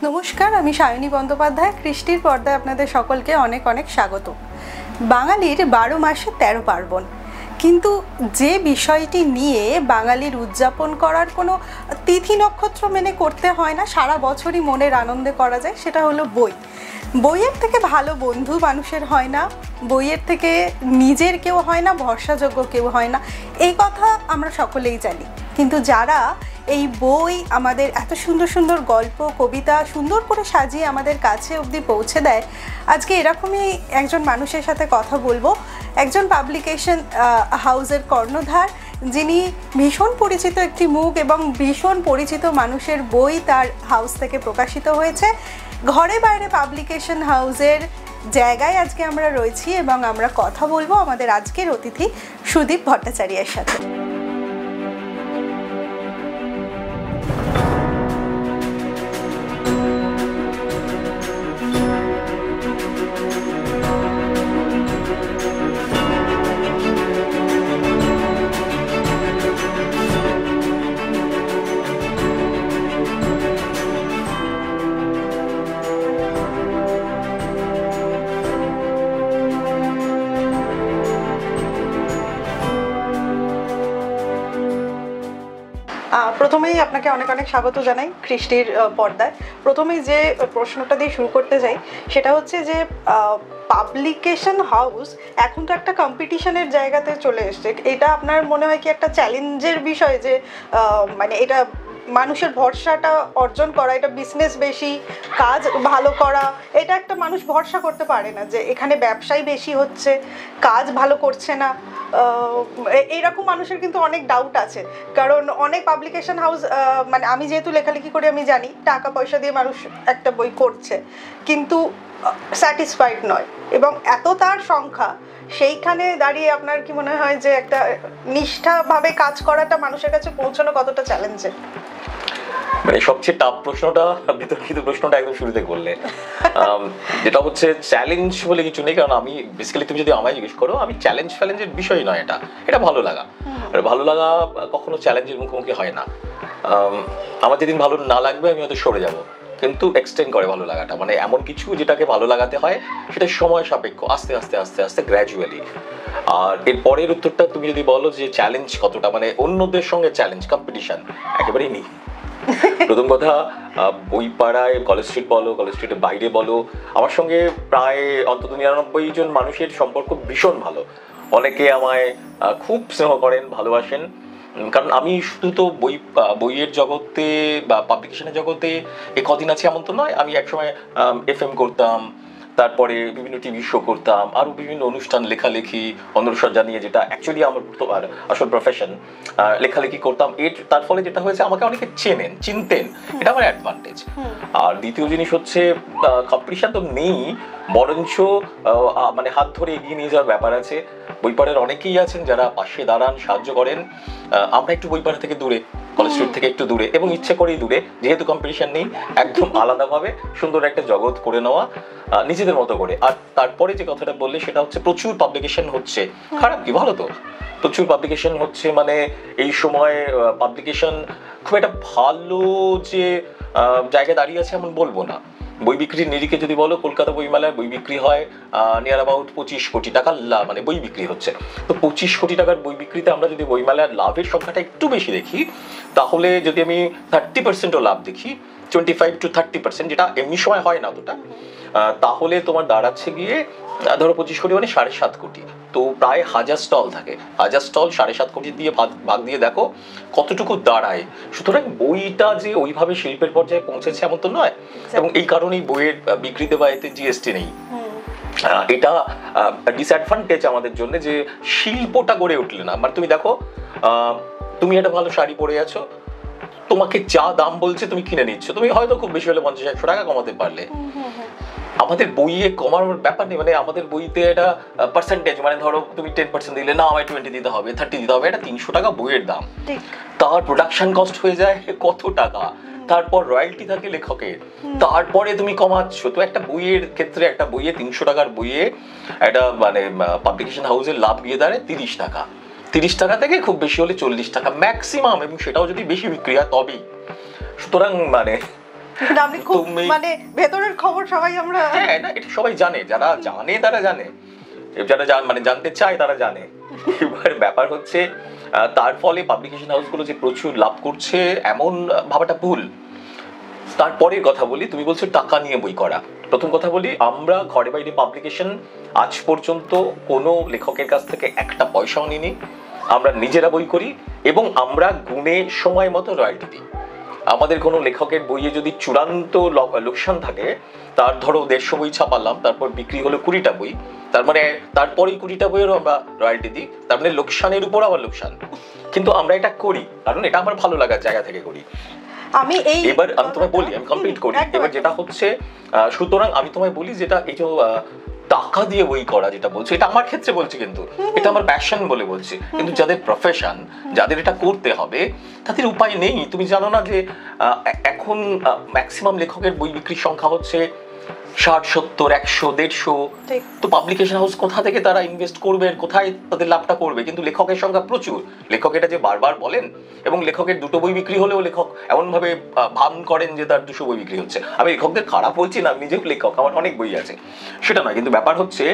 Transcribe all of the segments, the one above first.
নমস্কার, আমি সায়নী বন্দ্যোপাধ্যায়। কৃষ্টির পর্দায় আপনাদের সকলকে অনেক অনেক স্বাগত। বাঙালির 12 মাসে 13 পার্বণ, কিন্তু যে বিষয়টি নিয়ে বাঙালির উদযাপন করার কোনো তিথি নক্ষত্র মেনে করতে হয় না, সারা বছরই মনের আনন্দে করা যায়, সেটা হলো বই। বইয়ের থেকে ভালো বন্ধু মানুষের হয় না, বইয়ের থেকে নিজের কেউ হয় না, ভরসাযোগ্য কেউ হয় না, এই কথা আমরা সকলেই জানি। কিন্তু যারা এই বই আমাদের এত সুন্দর সুন্দর গল্প কবিতা সুন্দর করে সাজিয়ে আমাদের কাছে অবধি পৌঁছে দেয়, আজকে এরকমই একজন মানুষের সাথে কথা বলবো। একজন পাবলিকেশন হাউসের কর্ণধার, যিনি ভীষণ পরিচিত একটি মুখ এবং ভীষণ পরিচিত মানুষের বই তার হাউস থেকে প্রকাশিত হয়েছে। ঘরে বাইরে পাবলিকেশন হাউসের জায়গায় আজকে আমরা রয়েছি এবং আমরা কথা বলবো আমাদের আজকের অতিথি সুদীপ ভট্টাচার্যের সাথে। প্রথমেই আপনাকে অনেক অনেক স্বাগত জানাই কৃষ্টির পর্দায়। প্রথমেই যে প্রশ্নটা দিয়ে শুরু করতে চাই সেটা হচ্ছে যে পাবলিকেশন হাউস এখন তো একটা কম্পিটিশনের জায়গাতে চলে এসছে, এটা আপনার মনে হয় কি একটা চ্যালেঞ্জের বিষয় যে মানে এটা মানুষের ভরসাটা অর্জন করা, এটা বিজনেস বেশি, কাজ ভালো করা, এটা একটা মানুষ ভরসা করতে পারে না যে এখানে ব্যবসাই বেশি হচ্ছে, কাজ ভালো করছে না, এইরকম মানুষের কিন্তু অনেক ডাউট আছে। কারণ অনেক পাবলিকেশন হাউস, মানে আমি যেহেতু লেখালেখি করে আমি জানি টাকা পয়সা দিয়ে মানুষ একটা বই করছে কিন্তু স্যাটিসফাইড নয়, এবং এত তার সংখ্যা, সেইখানে দাঁড়িয়ে আপনার কি মনে হয় যে একটা নিষ্ঠাভাবে কাজ করাটা মানুষের কাছে পৌঁছানো কতটা চ্যালেঞ্জের? মানে সবচেয়ে টাফ প্রশ্নটা, বিতর্কিত প্রশ্নটা একদম শুরুতে করলে, যেটা হচ্ছে চ্যালেঞ্জ বলে কিছু নেই। কারণ আমি বেসিক্যালি, তুমি যদি আমায় জিজ্ঞেস করো, আমি চ্যালেঞ্জের বিষয় নয়, এটা ভালো লাগা। আর ভালো লাগা কখনো চ্যালেঞ্জের মুখোমুখি হয় না। আমার যেদিন ভালো না লাগবে আমি হয়তো সরে যাব, কিন্তু এক্সটেন্ড করে ভালো লাগাটা। মানে এমন কিছু যেটাকে ভালো লাগাতে হয় সেটা সময় সাপেক্ষ, আস্তে আস্তে আস্তে আস্তে গ্র্যাজুয়ালি। আর এর পরের উত্তরটা তুমি যদি বলো যে চ্যালেঞ্জ কতটা, মানে অন্যদের সঙ্গে চ্যালেঞ্জ, কম্পিটিশন একেবারেই নেই। প্রথম কথা, বই পাড়ায়, কলেজ স্ট্রিট বলো, কলেজ স্ট্রিটের বাইরে বলো, আমার সঙ্গে প্রায় অন্তত 99 জন মানুষের সম্পর্ক ভীষণ ভালো। অনেকে আমায় খুব স্নেহ করেন, ভালোবাসেন। কারণ আমি শুধু তো বইয়ের জগতে বা পাবলিকেশনের জগতে কদিন আছে এমন তো নয়। আমি একসময় FM করতাম, তারপরে বিভিন্ন টিভি শো করতাম, আরও বিভিন্ন অনুষ্ঠান, লেখালেখি, অনুসজ্জা নিয়ে, যেটা অ্যাকচুয়ালি আমার আসল প্রফেশন, লেখালেখি করতাম। তার ফলে যেটা হয়েছে, আমাকে অনেকে চিনতেন, এটা আমার অ্যাডভান্টেজ। আর দ্বিতীয় জিনিস হচ্ছে, কম্পিটিশন তো নেই, বরঞ্চ মানে হাত ধরে এগিয়ে নিয়ে যাওয়ার ব্যাপার আছে। বইপাড়ার অনেকেই আছেন যারা পাশে দাঁড়ান, সাহায্য করেন। আমরা একটু বইপাড়া থেকে দূরে, কলেজ স্ট্রিট থেকে একটু দূরে, এবং ইচ্ছে করেই দূরে, যেহেতু কম্পিটিশন নেই, একদম আলাদাভাবে সুন্দর একটা জগৎ করে নেওয়া নিজেদের মতো করে। আর তারপরে যে কথাটা বললে সেটা হচ্ছে, প্রচুর পাবলিকেশন হচ্ছে, খারাপ কি, ভালো তো। প্রচুর পাবলিকেশন হচ্ছে, মানে এই সময় পাবলিকেশন খুব একটা ভালো যে জায়গায় দাঁড়িয়ে আছে এমন বলবো না। বই বিক্রির নিরিখে যদি বলো, কলকাতা বইমেলায় বই বিক্রি হয় নিয়ার অ্যাবাউট 25 কোটি টাকার মানে বই বিক্রি হচ্ছে। তো 25 কোটি টাকার বই বিক্রিতে আমরা যদি বইমেলার লাভের সংখ্যাটা একটু বেশি দেখি, তাহলে যদি আমি 30%ও লাভ দেখি, 25 to 30%, যেটা এমনি সময় হয় না অতটা, তাহলে তোমার দাঁড়াচ্ছে গিয়ে ধরো 25 কোটি মানে 7.5 কোটি। তো প্রায় 1000 স্টল থাকে, 1000 স্টল 7.5 কোটি দিয়ে ভাগ দিয়ে দেখো কতটুকু দাঁড়ায়। সুতরাং বইটা যে ওইভাবে শিল্পের পর্যায়ে পৌঁছেছে এমন তো নয়, এবং এই কারণেই বইয়ের বিক্রিতে বা এতে GST নেই। এটা ডিসঅ্যাডভান্টেজ আমাদের জন্য, যে শিল্পটা গড়ে উঠলে না। মানে তুমি দেখো, তুমি একটা ভালো শাড়ি পরে আছো, তোমাকে যা দাম বলছে তুমি কিনে নিচ্ছ, তুমি হয়তো খুব বেশি হলে 50-100 টাকা কমাতে পারলে। আমাদের বইয়ে কমার ব্যাপার নেই, মানে আমাদের বইতে একটা পার্সেন্টেজ, মানে ধরো তুমি 10% দিলে, না আমায় 20 দিতে হবে, 30 দিতে হবে। এটা 300 টাকা বইয়ের দাম, তার প্রোডাকশন কস্ট হয়ে যায় কত টাকা, তারপর রয়্যালটি থাকে লেখকের, তারপরে তুমি কমাচ্ছ। তো একটা বইয়ের ক্ষেত্রে, একটা বইয়ে 300 টাকার বইয়ে একটা মানে পাবলিকেশন হাউসের লাভ গিয়ে দাঁড়ায় 30 টাকা। 30 টাকা থেকে খুব বেশি হলে 40 টাকা ম্যাক্সিমাম, এবং সেটাও যদি বেশি বিক্রি হয় তবেই। সুতরাং মানে কিন্তু আপনি খুব মানে ভেতরের খবর সবাই আমরা, হ্যাঁ না এটা সবাই জানে, যারা জানে তারা জানে, যারা মানে জানতে চায় তারা জানে। এবার ব্যাপার হচ্ছে তার ফলে পাবলিকেশন হাউসগুলো যে প্রচুর লাভ করছে এমন ভাবাটা ভুল। তারপরের কথা বলি, তুমি বলছো টাকা নিয়ে বই করা। প্রথম কথা বলি, আমরা ঘরে বাইরে পাবলিকেশন আজ পর্যন্ত কোনো লেখকের কাছ থেকে একটা পয়সাও নিইনি। আমরা নিজেরা বই করি এবং আমরা গুণে সময় মতো রয়্যালটি দিই। আমাদের কোনো লেখকের বইয়ে যদি চূড়ান্ত লোকসান থাকে, তার ধরো 150 বই ছাপালাম, তারপর বিক্রি হলো 20টা বই, তার মানে তারপরেই 20টা বইয়েরও আমরা রয়্যালটি দিই, তার মানে লোকসানের উপর আবার লোকসান। কিন্তু আমরা এটা করি কারণ এটা আমার ভালো লাগার জায়গা থেকে করি। এবার আমি তোমায় বলি, আমি কমপ্লিট করি। এবার যেটা হচ্ছে, সুতরাং আমি তোমায় বলি যেটা এই যে টাকা দিয়ে বই করা যেটা বলছি, এটা আমার ক্ষেত্রে বলছি, কিন্তু এটা আমার প্যাশন বলে বলছি। কিন্তু যাদের প্রফেশন, যাদের এটা করতে হবে, তাদের উপায় নেই। তুমি জানো না যে এখন ম্যাক্সিমাম লেখকের বই বিক্রির সংখ্যা হচ্ছে 60, 70, 100, 150। তো পাবলিকেশন হাউস কোথা থেকে তারা ইনভেস্ট করবে, কোথায় তাদের লাভটা করবে? কিন্তু লেখকের সংখ্যা প্রচুর। লেখক এটা যে বারবার বলেন, এবং লেখকের 2টো বই বিক্রি হলেও লেখক এমন ভাবে ভান করেন যে তার 200 বই বিক্রি হচ্ছে। আমি লেখকদের খারাপ বলছি না, আমি নিজেও লেখক, আমার অনেক বই আছে, সেটা নয়। কিন্তু ব্যাপার হচ্ছে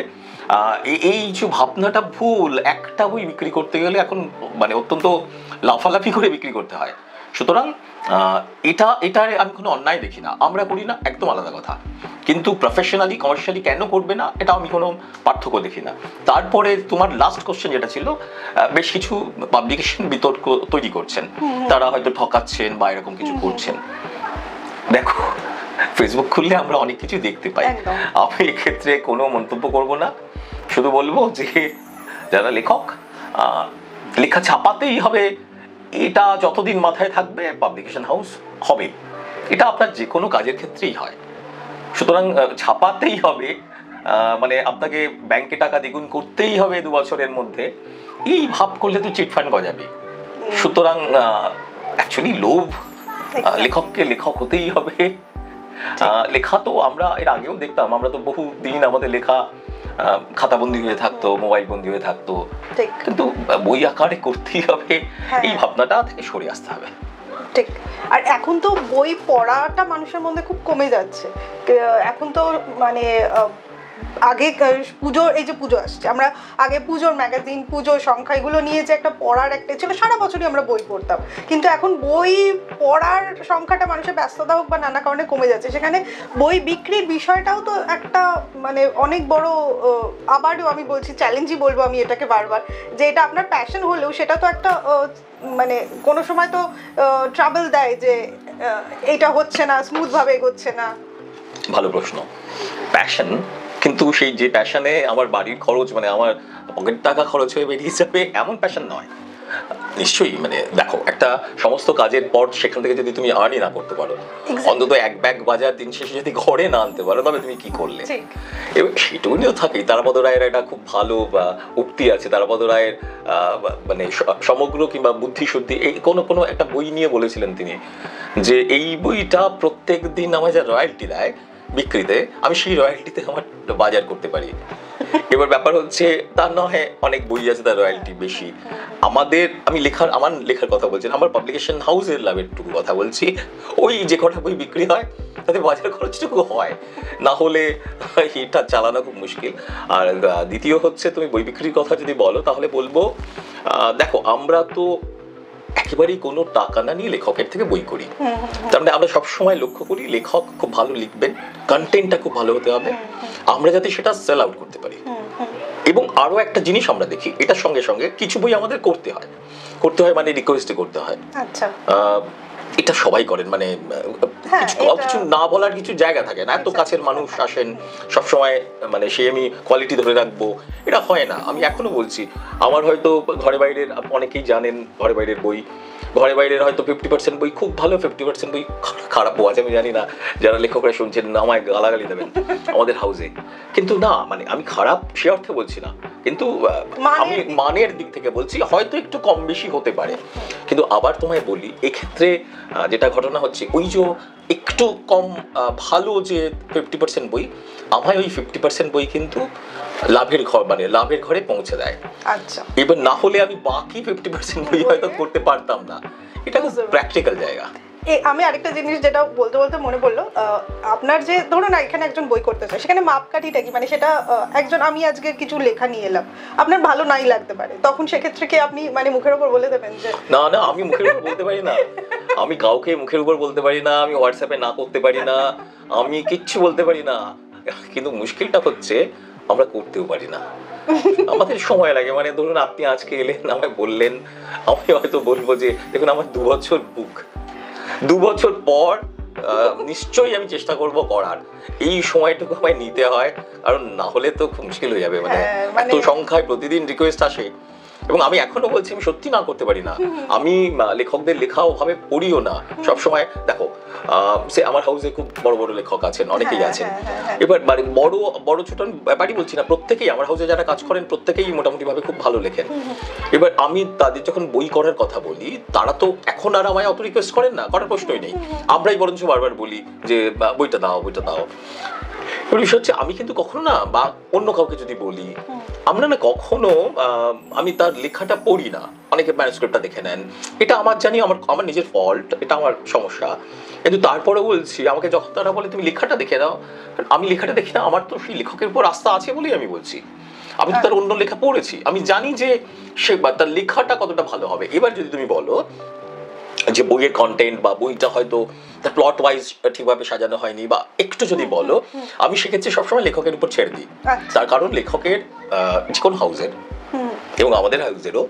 এই যে ভাবনাটা ভুল। একটা বই বিক্রি করতে গেলে এখন মানে অত্যন্ত লাফালাফি করে বিক্রি করতে হয়। সুতরাং এটার আমি কোনো অন্যায় দেখি না। আমরা করি না, একদম আলাদা কথা, কিন্তু প্রফেশনালি কমার্শিয়ালি কেন করবে না এটা আমি কোনো পার্থক্য দেখি না। তারপরে তোমার লাস্ট কোশ্চেন যেটা ছিল, বেশ কিছু পাবলিকেশন বিতর্ক তৈরি করছেন, তারা হয়তো ঠকাচ্ছেন বা এরকম কিছু করছেন। দেখো, ফেসবুক খুললে আমরা অনেক কিছু দেখতে পাই। আমি এক্ষেত্রে কোনো মন্তব্য করব না, শুধু বলবো যে যারা লেখক, লেখা ছাপাতেই হবে, এটা যতদিন মাথায় থাকবে পাবলিকেশন হাউস হবে। এটা আপনার যে কোনো কাজের ক্ষেত্রেই হয়। সুতরাং ছাপাতেই হবে, মানে আপনাকে ব্যাংকে টাকা দ্বিগুণ করতেই হবে 2 বছরের মধ্যে, এই ভাব করলে তো চিটফান্ড গজাবে। সুতরাং অ্যাকচুয়ালি লোভ, লেখককে লেখক হতেই হবে। লেখা তো আমরা এর আগেও দেখতাম, আমরা তো বহু দিন আমাদের লেখা খাতাবন্দি হয়ে থাকতো, মোবাইল বন্দি হয়ে থাকতো, কিন্তু বই আকারে করতেই হবে, এই ভাবনাটা থেকে সরে আসতে হবে। ঠিক। আর এখন তো বই পড়াটা মানুষের মধ্যে খুব কমে যাচ্ছে। এখন তো মানে আগে পুজো, এই যে পুজো আসছে, আমরা আগে পুজোর ম্যাগাজিন, পুজোর সংখ্যা, এগুলো নিয়ে যে একটা পড়ার একটা ছিল, সারা বছরই আমরা বই পড়তাম। কিন্তু এখন বই পড়ার সংখ্যাটা মানুষের ব্যস্ততা হোক বা নানা কারণে কমে যাচ্ছে। সেখানে বই বিক্রির বিষয়টাও তো একটা মানে অনেক বড়, আবারও আমি বলছি চ্যালেঞ্জই বলবো আমি এটাকে বারবার, যে এটা আপনার প্যাশন হলেও সেটা তো একটা মানে কোনো সময় তো ট্রাবল দেয় যে এটা হচ্ছে না, স্মুথ ভাবে এগোচ্ছে না। ভালো প্রশ্ন। প্যাশন, কিন্তু সেই যে প্যাশনে আমার বাড়ির খরচ, মানে আমার পকেট টাকা খরচ হয়ে বেরিয়ে যাবে, এমন প্যাশন নয়। নিশ্চয়ই মানে দেখো, একটা সমস্ত কাজের পর সেখান থেকে যদি তুমি আর্নই না করতে পারো, অন্তত এক ব্যাগ বাজার দিন শেষে যদি ঘরে না আনতে পারো, তবে তুমি কি করলে? এবং সেটুকুনিও থাকেই। তারাপদ রায়ের একটা খুব ভালো উক্তি আছে, তারাপদ রায়ের মানে সমগ্র কিংবা বুদ্ধিশুদ্ধি, এই কোনো একটা বই নিয়ে বলেছিলেন তিনি, যে এই বইটা প্রত্যেক দিন আমার যা রয়্যালটি দেয় বিক্রিতে, আমি সেই রয়্যালটিতে আমার বাজার করতে পারি। এবার ব্যাপার হচ্ছে তা নয়, অনেক বই আছে তার রয়্যালটি বেশি। আমি আমার লেখার কথা বলছি, আমার পাবলিকেশন হাউসের লাভের টুকু কথা বলছি। ওই যে কটা বই বিক্রি হয় তাতে বাজার খরচটুকু হয়, না হলে এটা চালানো খুব মুশকিল। আর দ্বিতীয় হচ্ছে, তুমি বই বিক্রির কথা যদি বলো, তাহলে বলবো দেখো, আমরা তো একেবারেই কোনো টাকা না নিয়ে লেখকের থেকে বই করি। তার মানে আমরা সবসময় লক্ষ্য করি লেখক খুব ভালো লিখবেন, কন্টেন্টটা খুব ভালো হতে হবে, আমরা যাতে সেটা সেল আউট করতে পারি। এবং আরো একটা জিনিস আমরা দেখি, এটার সঙ্গে সঙ্গে কিছু বই আমাদের করতে হয় মানে রিকোয়েস্টে করতে হয়। আচ্ছা, এটা সবাই করেন, মানে কিছু না বলার কিছু জায়গা থাকে না, এত কাছের মানুষ আসেন সবসময়, মানে সে আমি কোয়ালিটি ধরে রাখবো, এটা হয় না। আমি এখনো বলছি, আমার হয়তো ঘরে বাইরের, অনেকেই জানেন ঘরে বাইরের বই, ঘরে বাইরের হয়তো 50% বই খুব ভালো, 50% বই খারাপও আছে। আমি জানি না, যারা লেখকরা শুনছেন আমায় গালাগালি দেবেন আমাদের হাউসে, কিন্তু না, মানে আমি খারাপ সে অর্থে বলছি না, কিন্তু আমি মানের দিক থেকে বলছি, হয়তো একটু কম বেশি হতে পারে। কিন্তু আবার তোমায় বলি, এক্ষেত্রে যেটা ঘটনা হচ্ছে, ওই যে একটু কম ভালো যে 50% বই, আমায় ওই 50% বই কিন্তু লাভের ঘরে পৌঁছে দেয়। আচ্ছা, এবার না হলে আমি বাকি 50% বই হয়তো করতে পারতাম না। এটা প্র্যাকটিক্যাল জায়গা। আমি আরেকটা জিনিস যেটা বলতে বলতে মনে পড়লো, আপনার যে ধরুন এখানে একজন বই করতে চায়, সেখানে মাপকাঠিটা কি, মানে সেটা একজন আমি আজকে কিছু লেখা নিয়ে এলাম, আপনার ভালো নাই লাগতে পারে, তখন সেক্ষেত্রে কি আপনি মানে মুখের উপর বলে দেবেন যে না না, আমি মুখের উপর বলতে পারি না, আমি কাউকে মুখের উপর বলতে পারি না, আমি হোয়াটসঅ্যাপে না করতে পারি না, আমি কিচ্ছু বলতে পারি না, কিন্তু মুশকিলটা হচ্ছে আমরা করতেও পারি না, আমাদের সময় লাগে। মানে ধরুন আপনি আজকে এলেন, আমায় বললেন, আমি হয়তো বলবো যে দেখুন আমার 2 বছর বুক, 2 বছর পর নিশ্চয়ই আমি চেষ্টা করব করার, এই সময়টুকু আমায় নিতে হয়, কারণ না হলে তো খুব মুশকিল হয়ে যাবে। মানে এত সংখ্যায় প্রতিদিন রিকোয়েস্ট আসে, এবং আমি এখনো বলছি আমি সত্যি না করতে পারি না। আমি লেখকদের লেখা ওভাবে পড়িও না সবসময়। দেখো সে আমার হাউসে খুব বড় বড় লেখক আছেন, অনেকেই আছেন, এবার মানে বড় বড় ছোট ব্যাপারই বলছি না, প্রত্যেকেই আমার হাউসে যারা কাজ করেন প্রত্যেকেই মোটামুটি ভাবে খুব ভালো লেখেন। এবার আমি তাদের যখন বই করার কথা বলি, তারা তো এখন আর আমায় অত রিকোয়েস্ট করেন না, করার প্রশ্নই নেই, আমরাই বরঞ্চ বারবার বলি যে বইটা দাও বইটা দাও। এবার বিষয় হচ্ছে আমি কিন্তু কখনো না, বা অন্য কাউকে যদি বলি, আমরা না কখনো আমি তার লেখাটা পড়ি না, অনেকে ম্যানুস্ক্রিপ্টটা দেখে নেন, এটা আমার জানি আমার নিজের ফল্ট, এটা আমার সমস্যা, কিন্তু তারপরে বলছি আমাকে যখন তারা বলে তুমি লেখাটা দেখে নাও, আমি লেখাটা দেখি না, আমার তো সেই লেখকের উপর আস্থা আছে বলেই আমি বলছি, আমি তো তার অন্য লেখা পড়েছি, আমি জানি যে সে তার লেখাটা কতটা ভালো হবে। এবার যদি তুমি বলো যে বইয়ের কন্টেন্ট বা বইটা হয়তো তার প্লট ওয়াইজ ঠিকভাবে সাজানো হয়নি, বা একটু যদি বলো, আমি সেক্ষেত্রে সবসময় লেখকের উপর ছেড়ে দিই। তার কারণ লেখকের যে কোনো হাউসের এবং আমাদের হাউসেরও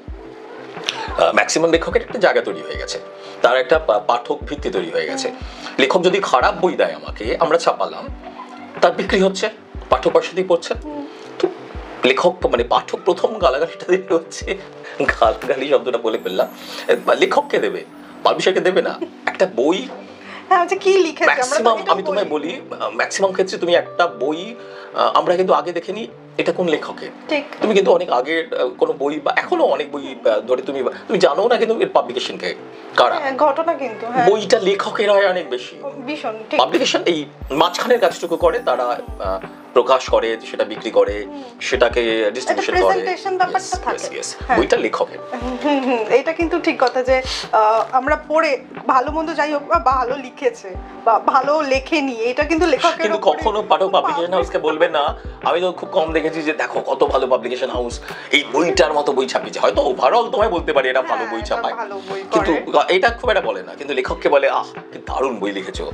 ম্যাক্সিমাম লেখকের একটা জায়গা তৈরি হয়ে গেছে, তার একটা পাঠক ভিত্তি তৈরি হয়ে গেছে। লেখক যদি খারাপ বই দেয় আমাকে, আমরা ছাপালাম, তার বিক্রি হচ্ছে, পাঠক পয়সাতেই পড়ছে। তো লেখক মানে পাঠক প্রথম গালাগালিটা দেবে হচ্ছে, গালাগালি শব্দটা বলে ফেললাম, লেখককে দেবে, পাবলিশারকে দেবে না। একটা বই কি লিখেছে ম্যাক্সিমাম, আমি তোমায় বলি ম্যাক্সিমাম ক্ষেত্রে তুমি একটা বই আমরা কিন্তু আগে দেখে নিই এটা কোন লেখকের। তুমি কিন্তু অনেক আগের কোনো বই বা এখনো অনেক বই ধরে তুমি জানো না কিন্তু এর পাবলিকেশন কে কারা, ঘটনা কিন্তু বইটা লেখকের হয় অনেক বেশি, পাবলিকেশন এই মাঝখানের কাজটুকু করে, তারা প্রকাশ করে, সেটা বিক্রি করে, সেটাকে ডিস্ট্রিবিউশন করে, বইটা লেখকের। এটা কিন্তু ঠিক কথা যে আমরা পড়ে ভালো মন্দ যাই হোক, বা ভালো লিখেছে বা ভালো লেখেনি, এটা কিন্তু লেখকের। কিন্তু কখনো পাঠক পাবলিকেশন হাউসকে বলবে না। আমি তো খুব কম দেখেছি যে দেখো কত ভালো পাবলিকেশন হাউস এই বইটার মতো বই ছাপিয়েছে, হয়তো ওভারঅল তোমায় বলতে পারি এটা ভালো বই ছাপায়, কিন্তু এটা খুব একটা বলে না, কিন্তু লেখককে বলে আহ কি দারুণ বই লিখেছো।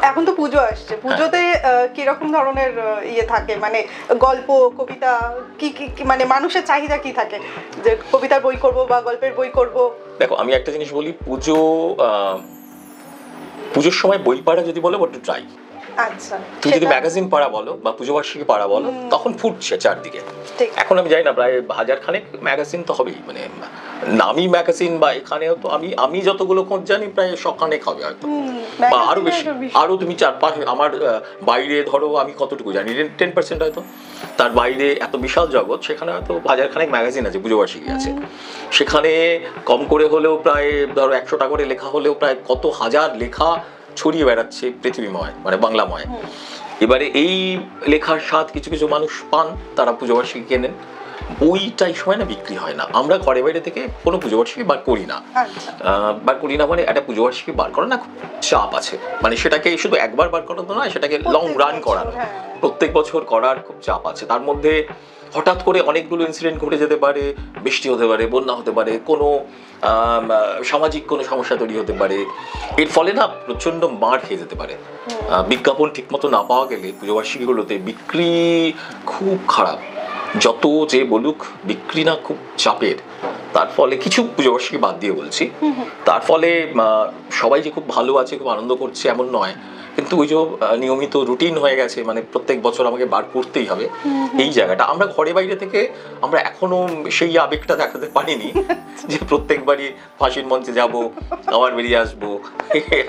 এখন তো পুজো আসছে, পুজোতে কিরকম ধরনের ইয়ে থাকে, মানে গল্প কবিতা কি মানে মানুষের চাহিদা কি থাকে, যে কবিতার বই করব বা গল্পের বই করব? দেখো আমি একটা জিনিস বলি, পুজোর সময় বই পড়া যদি বলো বড্ড ট্রাই, আচ্ছা তুমি যদি ম্যাগাজিন পড়া বলো বা পুজো বার্ষিকী পড়া বলো, তখন ফুটছে চারদিকে। এখন আমি জানি না প্রায় 1000 খানেক ম্যাগাজিন তো হবেই, মানে নামি ম্যাগাজিন, বা এখানেও তো আমি যতগুলো খোঁজ জানি প্রায় 100 খানেক হবে হয়তো, বা আরো বেশি, আরো তুমি 4-5, আমার বাইরে ধরো আমি কতটুকু জানি 10% হয়তো, তার বাইরে এত বিশাল জগৎ, সেখানে হয়তো 1000 খানেক ম্যাগাজিন আছে, পুজো বার্ষিকী আছে, সেখানে কম করে হলেও প্রায় ধরো 100টা করে লেখা হলেও প্রায় কত হাজার লেখা ছড়িয়ে বেড়াচ্ছে পৃথিবীময়, মানে বাংলাময়। এবারে এই লেখার স্বাদ কিছু কিছু মানুষ পান, তারা পুজো বার্ষিকী কেনেন, বইটা এই সময় না বিক্রি হয় না। আমরা ঘরে বাইরে থেকে কোনো পুজো বার্ষিকী বার করি না, মানে একটা পুজো বার্ষিকী বার করা না খুব চাপ আছে, মানে সেটাকে শুধু একবার বার করা তো নয়, সেটাকে লং রান করানো, প্রত্যেক বছর করার খুব চাপ আছে। তার মধ্যে হঠাৎ করে অনেকগুলো ইনসিডেন্ট ঘটে যেতে পারে, বৃষ্টি হতে পারে, বন্যা হতে পারে, কোনো সামাজিক কোনো সমস্যা তৈরি হতে পারে, এর ফলে না প্রচন্ড মার খেয়ে যেতে পারে। বিজ্ঞাপন ঠিক মতো না পাওয়া গেলে পুজো বার্ষিকীগুলোতে বিক্রি খুব খারাপ, যত যে বলুক বিক্রি না খুব চাপের। তার ফলে কিছু পুজো বার্ষিকী বাদ দিয়ে বলছি, তার ফলে সবাই যে খুব ভালো আছে, খুব আনন্দ করছে এমন নয়, কিন্তু ওই যে নিয়মিত রুটিন হয়ে গেছে, মানে প্রত্যেক বছর আমাকে বার করতেই হবে, এই জায়গাটা আমরা ঘরে বাইরে থেকে আমরা এখনো সেই আবেগটা দেখাতে পারিনি যে প্রত্যেকবারই ফাঁসির মঞ্চে যাব, আবার বেরিয়ে আসবো,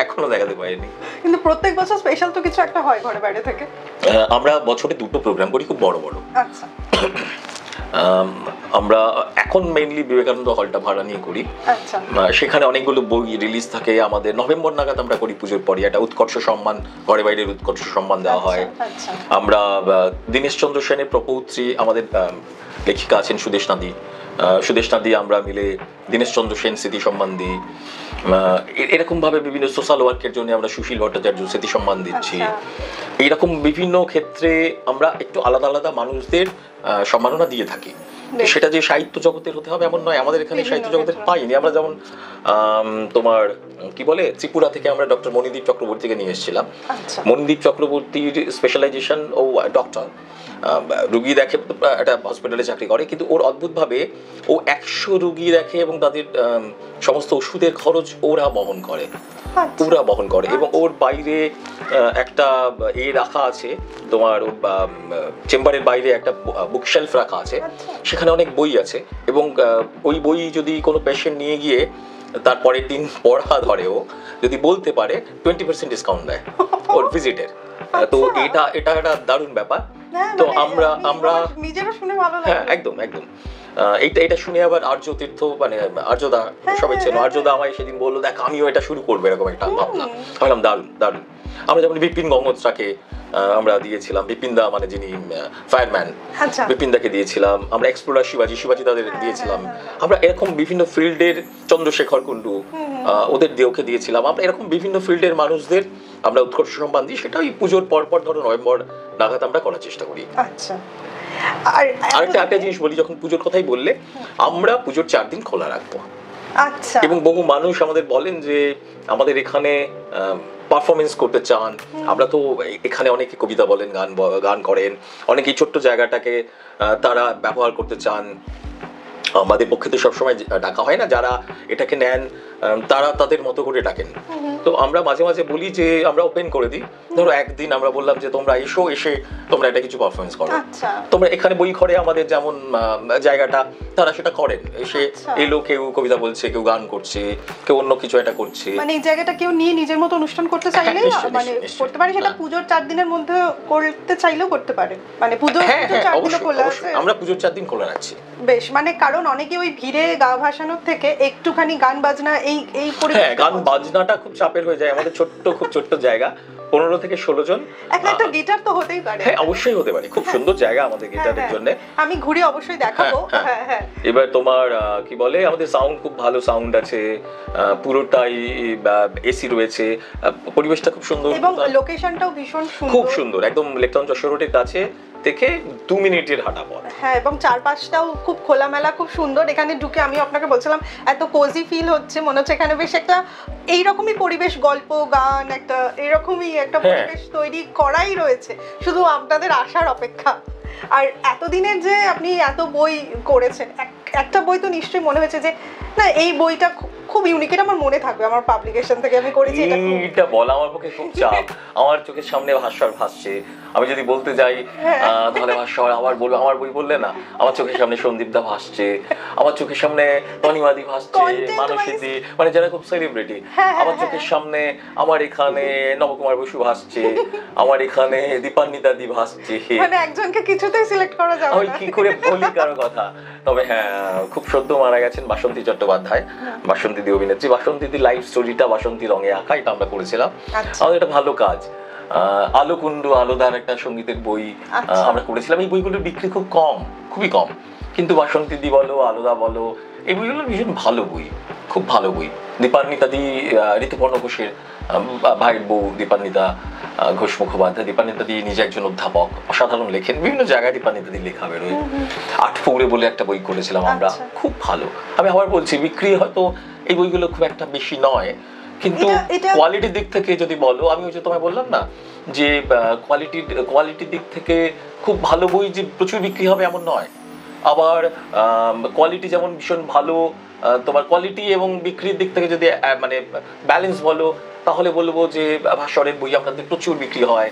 এখনো দেখাতে পারিনি। কিন্তু প্রত্যেক বছর স্পেশাল তো কিছু একটা হয় ঘরে বাইরে থেকে। আমরা বছরে 2টো প্রোগ্রাম করি, খুব বড় বড়। আচ্ছা। আমরা এখন মেইনলি বিবেকানন্দ হলটা ভাড়া নিয়ে করি, সেখানে অনেকগুলো বই রিলিজ থাকে। আমাদের নভেম্বর নাগাদ আমরা করি, পুজোর পরই একটা উৎকর্ষ সম্মান, ঘরে বাইরের উৎকর্ষ সম্মান দেওয়া হয়। আমরা দীনেশচন্দ্র সেনের প্রপৌত্রী, আমাদের লেখিকা আছেন সুদেশ নাদি, সুদেশনা দিয়ে আমরা মিলে দীনেশচন্দ্র সেন স্মৃতি সম্মান দিই, এরকম ভাবে বিভিন্ন সোশ্যাল ওয়ার্কের জন্য আমরা সুশীল ভট্টাচার্য স্মৃতি সম্মান দিচ্ছি। এইরকম বিভিন্ন ক্ষেত্রে আমরা একটু আলাদা আলাদা মানুষদের সম্মাননা দিয়ে থাকি। সেটা যে সাহিত্য জগতের হতে হবে এমন নয়, আমাদের এখানে সাহিত্য জগতের পাইনি। আমরা যেমন তোমার কি বলে ত্রিপুরা থেকে আমরা ডক্টর মণিদীপ চক্রবর্তীকে নিয়ে এসেছিলাম। মণিদীপ চক্রবর্তীর স্পেশালাইজেশন ও ডক্টর, রুগী দেখে, একটা হসপিটালে চাকরি করে, কিন্তু ওর অদ্ভুতভাবে ও 100 রুগী দেখে এবং তাদের সমস্ত ওষুধের খরচ ওরা বহন করে, পুরা বহন করে। এবং ওর বাইরে একটা রাখা আছে, তোমার চেম্বারের বাইরে একটা বুকশেলফ রাখা আছে, সেখানে অনেক বই আছে। এবং ওই বই যদি কোনো পেশেন্ট নিয়ে গিয়ে তার পরের দিন পড়া ধরে, ও যদি বলতে পারে 20% ডিসকাউন্ট দেয় ওর ভিজিটের। তো এটা একটা দারুণ ব্যাপার। তো আমরা নিজেরা শুনে ভালো লাগে। হ্যাঁ, একদম একদম। এটা শুনে আবার আর্য তীর্থ, মানে আর্যদা সবাই ছিল, আর্যদা আমায় সেদিন বললো, দেখ আমিও এটা শুরু করবো, এরকম একটা ভাবনা। ভাবলাম দারুণ দারুণ। আমরা যেমন বিপিন গঙ্গোত্রাকে আমরা দিয়েছিলাম, বিপিন দা মানে যিনি ফায়ারম্যান, বিপিন দাকে দিয়েছিলাম। আমরা এক্সপ্লোরার শিবাজি তাদের দিয়েছিলাম। আমরা এরকম বিভিন্ন ফিল্ডের, চন্দ্রশেখর কুন্ডু ওদের ওকে দিয়েছিলাম। আমরা এরকম বিভিন্ন ফিল্ডের মানুষদের আমরা উৎকর্ষ সম্মান দিই। সেটা ওই পুজোর পরপর ধরো নভেম্বর নাগাদ আমরা করার চেষ্টা করি। আচ্ছা, আরেকটা জিনিস বলি, যখন পুজোর কথাই বললে, আমরা পুজোর 4 দিন খোলা রাখবো। আচ্ছা। এবং বহু মানুষ আমাদের বলেন যে আমাদের এখানে পারফরমেন্স করতে চান। আমরা তো এখানে অনেকে কবিতা বলেন, গান করেন, অনেকে ছোট্ট জায়গাটাকে তারা ব্যবহার করতে চান। আমাদের পক্ষে তো সবসময় ডাকা হয় না, যারা এটাকে নেন তারা তাদের মতো করে ডাকেন। তো আমরা মাঝে মাঝে বলি যে আমরা ওপেন করে দিই। ধরো একদিন আমরা বললাম যে তোমরা এসে তোমরা এটা কিছু পারফরমেন্স করো। তোমরা এখানে বই ঘরে আমাদের যেমন জায়গাটা, তারা সেটা করেন, এসে এলো, কেউ কবিতা বলছে, কেউ গান করছে, কেউ অন্য কিছু একটা করছে। মানে এই জায়গাটা কেউ নিয়ে নিজের মতো অনুষ্ঠান করতে চাইলে মানে করতে পারে। সেটা পুজোর 4 দিনের মধ্যে করতে চাইলেও করতে পারে। মানে পুজোর 4 দিন খোলা আছে। আমরা পুজোর 4 দিন খোলা রাখছি। বেশ, মানে কারণ অনেকে ওই ভিড়ে গা ভাসানোর থেকে একটুখানি গান বাজনা এই পরিবেশ, গান বাজনাটা খুব চাপের হয়ে যায়। আমাদের খুব ছোট্ট জায়গা, 15 থেকে 16 জন। একটা গিটার তো হতেই পারে। হ্যাঁ, অবশ্যই হতে পারে। খুব সুন্দর জায়গা আমাদের গিটারের জন্য। আমি ঘুরে অবশ্যই দেখাবো। হ্যাঁ। এবার তোমার কি বলে, আমাদের সাউন্ড খুব ভালো সাউন্ড আছে, পুরোটাই এসি রয়েছে, পরিবেশটা খুব সুন্দর এবং লোকেশনটাও ভীষণ সুন্দর, খুব সুন্দর। একদম লেকটাউন যশোর রোডের কাছে থেকে 2 মিনিটের হাঁটা পথ। হ্যাঁ, এবং চারপাশটাও খুব খোলামেলা, খুব সুন্দর। এখানে ঢুকে আমি আপনাকে বলছিলাম এত কোজি ফিল হচ্ছে, মনে হচ্ছে এখানে বেশ একটা এইরকমই পরিবেশ, গল্প গান একটা এরকমই একটা পরিবেশ তৈরি করাই রয়েছে, শুধু আপনাদের আসার অপেক্ষা। আর এতদিনের যে আপনি এত বই করেছেন, একটা বই তো নিশ্চয়ই মনে হয়েছে যে না এই বইটা খুব ইউনিক, এটা আমার মনে থাকবে, আমার পাবলিকেশন থেকে আমি করেছি। এটা বলা আমার পক্ষে খুব চাপ। আমার চোখের সামনে ভাস্বর ভাসছে, আমি যদি বলতে যাই তাহলে ভাস্বর আবার বলবো, আমার বই বললে না, আমার চোখের সামনে সন্দীপদা ভাসছে, আমার চোখের সামনে তনিমাদি ভাসছে, মানসীদি, মানে যারা খুব সেলিব্রিটি। আমার চোখের সামনে আমার এখানে নবকুমার বসু ভাসছে, আমার এখানে দীপান্বিতাদি ভাসছে। মানে একজনকে কিছুতেই সিলেক্ট করা যাবে না, আমি কি করে বলি কারো কথা। তবে হ্যাঁ, খুব সদ্য মারা গেছেন বাসন্তী চট্টোপাধ্যায়, বাসন্তী দি অভিনেত্রী। বাসন্তী দি লাইফ স্টোরিটা বাসন্তী রঙে আঁকা, এটা আমরা করেছিলাম। আমাদের একটা ভালো কাজ। আলোকুণ্ড আলোদার একটা সঙ্গীতের বই আমরা করেছিলাম। এই বইগুলোর বিক্রি খুব কম, খুবই কম, কিন্তু বাসন্তী দি বলো, আলোদা বলো, এই বইগুলো ভীষণ ভালো বই, খুব ভালো বই। দীপান্বিতাদি, ঋতুপর্ণ ঘোষের ভাইয়ের বউ দীপান্বিতা ঘোষ মুখোপাধ্যায়। দীপান্বিতাদি নিজে একজন অধ্যাপক, অসাধারণ লেখেন, বিভিন্ন জায়গায় দীপান্বিতাদি লেখা বেরোয়। 8 পৌরে বলে একটা বই করেছিলাম আমরা, খুব ভালো। আমি আবার বলছি, বিক্রি হয়তো এই বইগুলো খুব একটা বেশি নয়, কিন্তু কোয়ালিটির দিক থেকে যদি বলো, আমি ওই যে তোমায় বললাম না যে কোয়ালিটির দিক থেকে খুব ভালো বই যে প্রচুর বিক্রি হবে এমন নয়। আবার কোয়ালিটি যেমন ভীষণ ভালো, তোমার কোয়ালিটি এবং বিক্রির দিক থেকে যদি মানে ব্যালেন্স বলো, তাহলে বলবো যে ভাস্বরের বই আপনাদের প্রচুর বিক্রি হয়।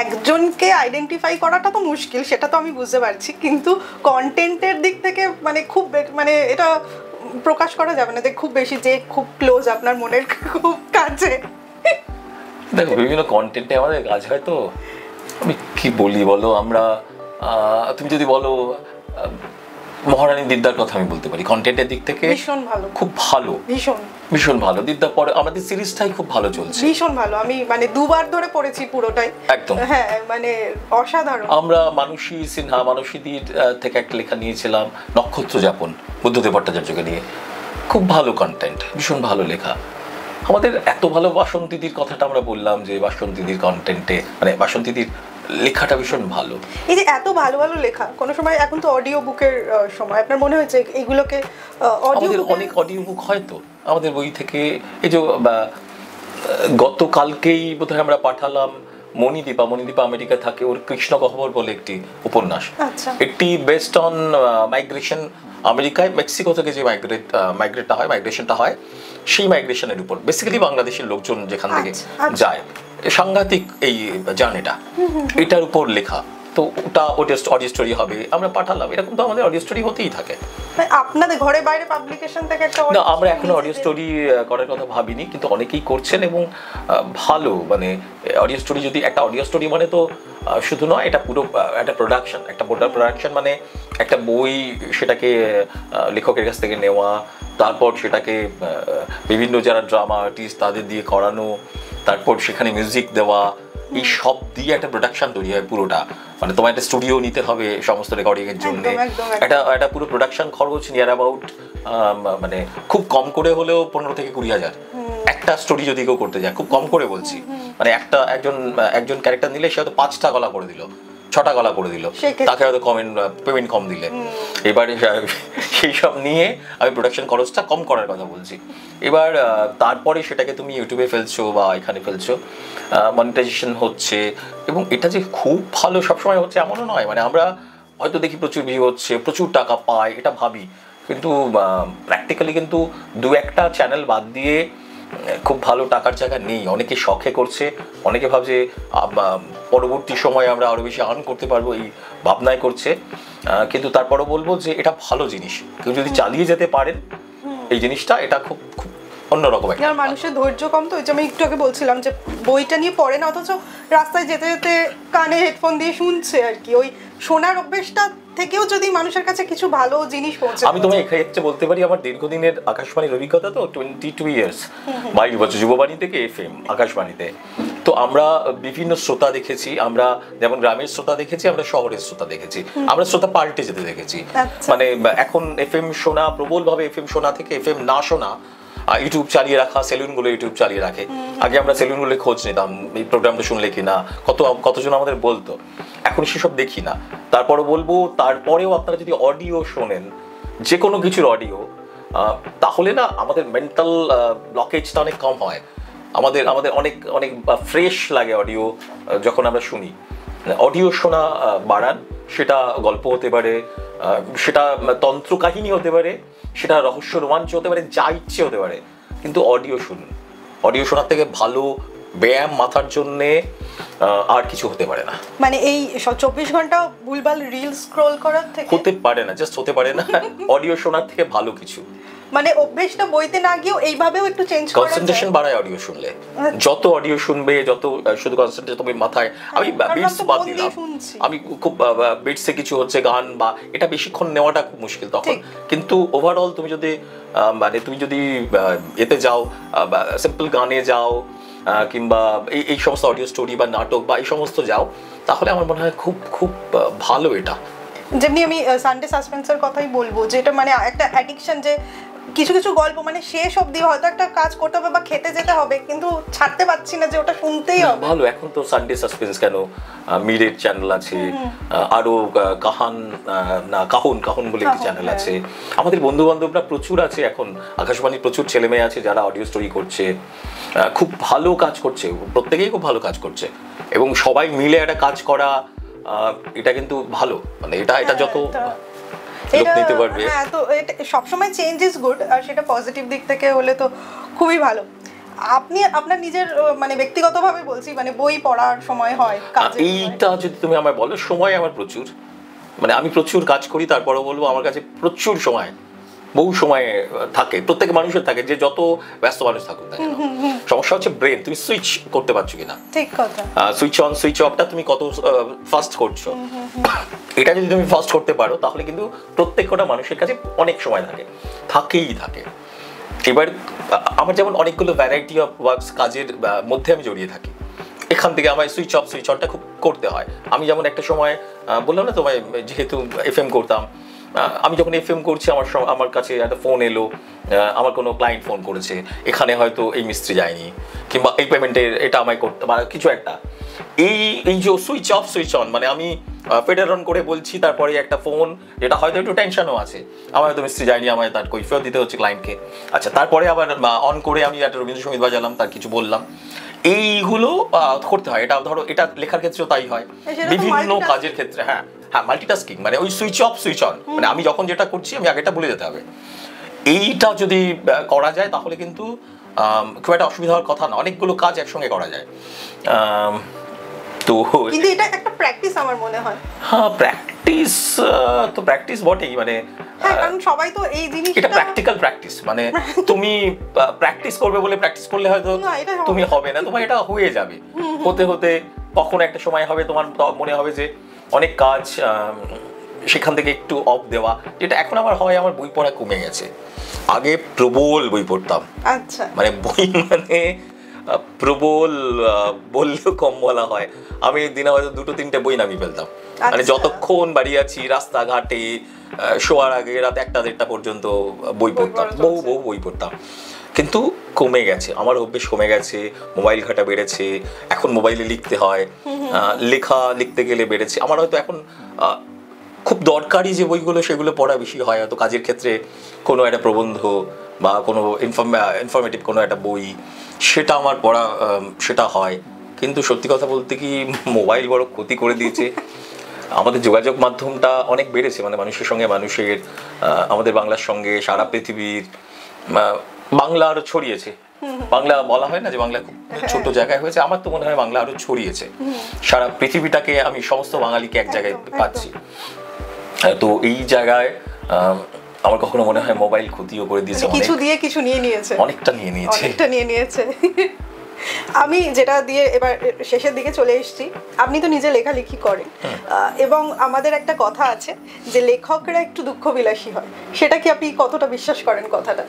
একজনকে আইডেন্টিফাই করাটা তো মুশকিল, সেটা তো আমি বুঝতে পারছি, কিন্তু কন্টেন্টের দিক থেকে মানে খুব মানে এটা প্রকাশ করা যাবে না যে খুব বেশি, যে খুব ক্লোজ আপনার মনের খুব কাছে। দেখো, বিভিন্ন কন্টেন্টে আমাদের কাজ হয়, তো আমি কি বলি বলো, আমরা তুমি যদি বলো মহারানী দিদার কথা আমি বলতে পারি, কন্টেন্টের দিক থেকে ভীষণ ভালো, খুব ভালো, ভীষণ ভীষণ ভালো। দিদার পরে আমাদের সিরিজটাই খুব ভালো চলছে, ভীষণ ভালো। আমি মানে দুবার ধরে পড়েছি পুরোটাই, একদম। হ্যাঁ মানে অসাধারণ। আমরা মানসী সিনহা, মানসীদির থেকে একটা লেখা নিয়েছিলাম নক্ষত্র যাপন, বুদ্ধদেব ভট্টাচার্যকে নিয়ে, খুব ভালো কন্টেন্ট, ভীষণ ভালো লেখা। আমাদের এত ভালো বাসন্তীদির কথাটা আমরা বললাম যে বাসন্তীদির কন্টেন্টে মানে বাসন্তীদির লেখাটা ভীষণ ভালো। এই যে এত ভালো ভালো লেখা, কোনো সময় এখন তো অডিও বুকের সময়, আপনার মনে হয়েছে এইগুলোকে আমাদের অনেক অডিও বুক হয়তো আমাদের বই থেকে, এই যে গতকালকেই বোধহয় আমরা পাঠালাম মণিদীপা আমেরিকা থাকে, ওর কৃষ্ণ গহ্বর বলে একটি উপন্যাস, একটি বেসড অন মাইগ্রেশন, আমেরিকায় মেক্সিকো থেকে যে মাইগ্রেশনটা হয় সেই মাইগ্রেশনের উপর বেসিক্যালি বাংলাদেশের লোকজন যেখান থেকে যায়, সাংঘাতিক এই জার্নিটা, এটার উপর লেখা। তো ওটা অডিও স্টোরি হবে, আমরা পাঠালাম। এরকম তো আমাদের অডিও স্টোরি হতেই থাকে। আপনাদের ঘরে বাইরে পাবলিকেশন থেকে একটা না, আমরা এখনো অডিও স্টোরি করার কথা ভাবিনি, কিন্তু অনেকেই করছেন এবং ভালো। মানে অডিও স্টোরি, যদি একটা অডিও স্টোরি মানে তো শুধু নয়, এটা পুরো একটা প্রোডাকশন, একটা প্রোডাকশন মানে একটা বই, সেটাকে লেখকের কাছ থেকে নেওয়া, তারপর সেটাকে বিভিন্ন যারা ড্রামা আর্টিস্ট তাদের দিয়ে করানো, তারপর সেখানে মিউজিক দেওয়া, এই সব দিয়ে একটা প্রোডাকশন তৈরি হয় পুরোটা। মানে তোমার একটা স্টুডিও নিতে হবে সমস্ত রেকর্ডিং এর জন্য, একটা পুরো প্রোডাকশন খরচ নিয়ার অ্যাবাউট মানে খুব কম করে হলেও 15 থেকে 20,000 একটা স্টোরি যদি কেউ করতে যায়, খুব কম করে বলছি। মানে একজন ক্যারেক্টার নিলে সে হয়তো 5টা গলা করে দিল, 6টা গলা করে দিল, তাকে হয়তো পেমেন্ট কম দিলে। এবারে সেই সব নিয়ে আমি প্রোডাকশন খরচটা কম করার কথা বলছি। এবার তারপরে সেটাকে তুমি ইউটিউবে ফেলছো বা এখানে ফেলছো, মনিটাইজেশন হচ্ছে, এবং এটা যে খুব ভালো সবসময় হচ্ছে এমনও নয়। মানে আমরা হয়তো দেখি প্রচুর ভিউ হচ্ছে, প্রচুর টাকা পায়, এটা ভাবি, কিন্তু প্র্যাকটিক্যালি কিন্তু 2-1টা চ্যানেল বাদ দিয়ে খুব ভালো টাকার জায়গা নেই। অনেকে শখে করছে, অনেকে ভাবছে পরবর্তী সময়ে আমরা আরো বেশি আর্ন করতে পারবো এই ভাবনায় করছে। কিন্তু তারপরও বলবো যে এটা ভালো জিনিস, কেউ যদি চালিয়ে যেতে পারেন এই জিনিসটা, এটা খুব খুব অন্যরকম একটা। মানুষের ধৈর্য কম, তো আমি একটু আগে বলছিলাম যে বইটা নিয়ে পড়ে না, অথচ রাস্তায় যেতে যেতে কানে হেডফোন দিয়ে শুনছে আর কি। ওই শোনার অভ্যেসটা থেকেও যদি মানুষের কাছে কিছু ভালো জিনিস পৌঁছে। আমি তোমায় এক্ষেত্রে বলতে পারি আমার দীর্ঘদিনের আকাশবাণীর অভিজ্ঞতা, তো 22 ইয়ার্স, 22 বছর যুববাণী থেকে এফএম আকাশবাণীতে। তো আমরা বিভিন্ন শ্রোতা দেখেছি, আমরা যেমন গ্রামের শ্রোতা দেখেছি, আমরা শহরের শ্রোতা দেখেছি, আমরা শ্রোতা পাল্টে যেতে দেখেছি। মানে এখন এফএম শোনা, প্রবলভাবে এফএম শোনা থেকে এফএম না শোনা, ইউটিউব চালিয়ে রাখা, সেলুনগুলো ইউটিউব চালিয়ে রাখে। আগে আমরা সেলুনগুলো খোঁজ নিতাম এই প্রোগ্রামটা শুনলে কিনা, কতজন আমাদের বলতো, এখন সেসব দেখি না। তারপরেও আপনারা যদি অডিও শোনেন, যে কোনো কিছুর অডিও, তাহলে না আমাদের মেন্টাল ব্লকেজটা অনেক কম হয়, আমাদের অনেক অনেক ফ্রেশ লাগে অডিও যখন আমরা শুনি। অডিও শোনা বাড়ান, সেটা গল্প হতে পারে, সেটা তন্ত্র কাহিনী হতে পারে, সেটা রহস্য রোমাঞ্চ হতে পারে, যা ইচ্ছে হতে পারে, কিন্তু অডিও শুনুন। অডিও শোনার থেকে ভালো ব্যায়াম মাথার জন্যে আর কিছু হতে পারে না। মানে এই 24 ঘন্টা ভুলভাল রিল স্ক্রল করার থেকে হতে পারে না, জাস্ট হতে পারে না। অডিও শোনার থেকে ভালো কিছু, মানে অভ্যেসটা বইতে না গিয়েও এইভাবেও একটু চেঞ্জ করা যায়। কনসেন্ট্রেশন বাড়ায় অডিও শুনলে। যত অডিও শুনবে, যত শুধু কনসেন্ট্রেশন তুমি মাথায়, আমি বিটস বাদ দিলাম, আমি খুব বিটসে কিছু হচ্ছে গান বা এটা বেশিক্ষণ নেওয়াটা খুব মুশকিল তখন। কিন্তু ওভারঅল তুমি যদি এতে যাও, সিম্পল গানে যাও, কিংবা এই সমস্ত অডিও স্টোরি বা নাটক বা এই সমস্ত যাও, তাহলে আমার মনে হয় খুব খুব ভালো এটা। যেমনি আমি সানডে সাসপেন্সের কথাই বলবো, যেটা মানে একটা অ্যাডিকশন, যে কিছু কিছু গল্প মানে শেষ অবধি হয়তো একটা কাজ করতে হবে বা খেতে যেতে হবে, কিন্তু ছাড়তে পারছি না যে ওটা শুনতেই হবে। ভালো, এখন তো সানডে সাসপেন্স কেন, মিরের চ্যানেল আছে, আরো কাহন বলে একটি চ্যানেল আছে। আমাদের বন্ধু বান্ধবরা প্রচুর আছে এখন, আকাশবাণীর প্রচুর ছেলে মেয়ে আছে যারা অডিও স্টোরি করছে, খুব ভালো কাজ করছে, প্রত্যেকেই খুব ভালো কাজ করছে, এবং সবাই মিলে একটা কাজ করা, এটা কিন্তু ভালো। মানে এটা যত নিতে পারবে, হ্যাঁ, তো এটা সবসময় চেঞ্জ ইজ গুড, আর সেটা পজিটিভ দিক থেকে হলে তো খুবই ভালো। আপনি আপনার নিজের মানে ব্যক্তিগতভাবে বলছি, মানে বই পড়ার সময় হয়, এইটা যদি তুমি আমায় বলো, সময় আমার প্রচুর, মানে আমি প্রচুর কাজ করি, তারপরেও বলবো আমার কাছে প্রচুর সময়, বহু সময় থাকে, প্রত্যেক মানুষের থাকে, যে যত ব্যস্ত মানুষ থাকুক না কেন। সমস্যা হচ্ছে ব্রেন, তুমি সুইচ করতে পারছো কিনা, ঠিক কথা। সুইচ অন সুইচ অফটা তুমি কত ফাস্ট করছো। এটা যদি তুমি ফাস্ট করতে পারো তাহলে কিন্তু প্রত্যেকটা মানুষের কাছে অনেক সময় থাকেই থাকে। এবার আমার যেমন অনেকগুলো ভ্যারাইটি অফ ওয়ার্কস কাজের মধ্যে আমি জড়িয়ে থাকি, এখান থেকে আমার সুইচ অফ সুইচ অনটা খুব করতে হয়। আমি যেমন একটা সময় বললাম না তোমায়, যেহেতু এফএম করতাম, আমি যখন এফএম করছি আমার কাছে একটা ফোন এলো, আমার কোনো ক্লায়েন্ট ফোন করেছে, এখানে হয়তো এই মিস্ত্রি যায়নি, কিংবা এই পেমেন্টের এটা আমায় করতে বা কিছু একটা, এই যে সুইচ অফ সুইচ অন, মানে আমি ফেডার অন করে বলছি, তারপরে একটা ফোন যেটা হয়তো একটু টেনশনও আছে, আমার হয়তো মিস্ত্রি যায়নি, আমায় তার কৈফিয়ত দিতে হচ্ছে ক্লায়েন্টকে। আচ্ছা, তারপরে আবার অন করে আমি একটা রবীন্দ্রসঙ্গীত বাজালাম, তার কিছু বললাম, এইগুলো করতে হয়। এটা ধরো, এটা লেখার ক্ষেত্রেও তাই হয়, বিভিন্ন কাজের ক্ষেত্রে। হ্যাঁ, মাল্টিটাস্কিং, মানে ওই সুইচ অফ সুইচ অন, মানে আমি যখন যেটা করছি আমি আগেটা বলে যেতে হবে। এইটা যদি করা যায় তাহলে কিন্তু খুব একটা অসুবিধা হওয়ার কথা না, অনেকগুলো কাজ একসঙ্গে করা যায়। তো কিন্তু এটা একটা প্র্যাকটিস আমার মনে হয়। হ্যাঁ, প্র্যাকটিস বটেই, মানে কারণ সবাই তো এই জিনিসটা, এটা প্র্যাকটিক্যাল প্র্যাকটিস, মানে তুমি প্র্যাকটিস করবে বলে প্র্যাকটিস করলে হয়তো তুমি হবে না, তোমার এটা হয়ে যাবে। হতে হতে কখনো একটা সময় হবে তোমার মনে হবে যে অনেক কাজ সেখান থেকে একটু অফ দেওয়া, যেটা এখন আমার হয়, আমার বই পড়া কমে গেছে। আগে প্রবল বই পড়তাম। আচ্ছা, মানে বই মানে প্রবল বললেও কম বলা হয়, আমি দিনে হয়তো 2-3টে বই নামিয়ে ফেলতাম। মানে যতক্ষণ বাড়ি আছি, রাস্তাঘাটে শোয়ার আগে রাত 1টা-1:30টা পর্যন্ত বই পড়তাম, বহু বই পড়তাম। কিন্তু কমে গেছে, আমার অভ্যেস কমে গেছে, মোবাইল ঘাটা বেড়েছে, এখন মোবাইলে লিখতে হয়, লিখতে গেলে বেড়েছে। আমার হয়তো এখন খুব দরকারি যে বইগুলো সেগুলো পড়া বেশি হয়, হয়তো কাজের ক্ষেত্রে কোনো একটা প্রবন্ধ বা কোনো ইনফরমেটিভ কোনো একটা বই, সেটা আমার পড়া সেটা হয়। কিন্তু সত্যি কথা বলতে কি, মোবাইল বড় ক্ষতি করে দিয়েছে। আমাদের যোগাযোগ মাধ্যমটা অনেক বেড়েছে, মানে মানুষের সঙ্গে মানুষের, আমাদের বাংলার সঙ্গে সারা পৃথিবীর, বাংলা আরো ছড়িয়েছে। বাংলা বলা হয় না যে বাংলা খুব ছোট জায়গায় হয়েছে, আমার তো মনে হয় বাংলা আরো ছড়িয়েছে, সারা পৃথিবীটাকে আমি সমস্ত বাঙালিকে এক জায়গায় পাচ্ছি। তো এই জায়গায় আমার কখনো মনে হয় মোবাইল ক্ষতিও করে দিয়েছে, কিছু দিয়ে কিছু নিয়ে নিয়েছে, অনেকটা নিয়ে নিয়েছে। আমি যেটা দিয়ে এবার শেষের দিকে চলে এসেছি, আপনি তো নিজে লেখালেখি করেন, এবং আমাদের একটা কথা আছে যে লেখকরা একটু দুঃখ বিলাসী হয়, সেটা কি আপনি কতটা বিশ্বাস করেন কথাটা?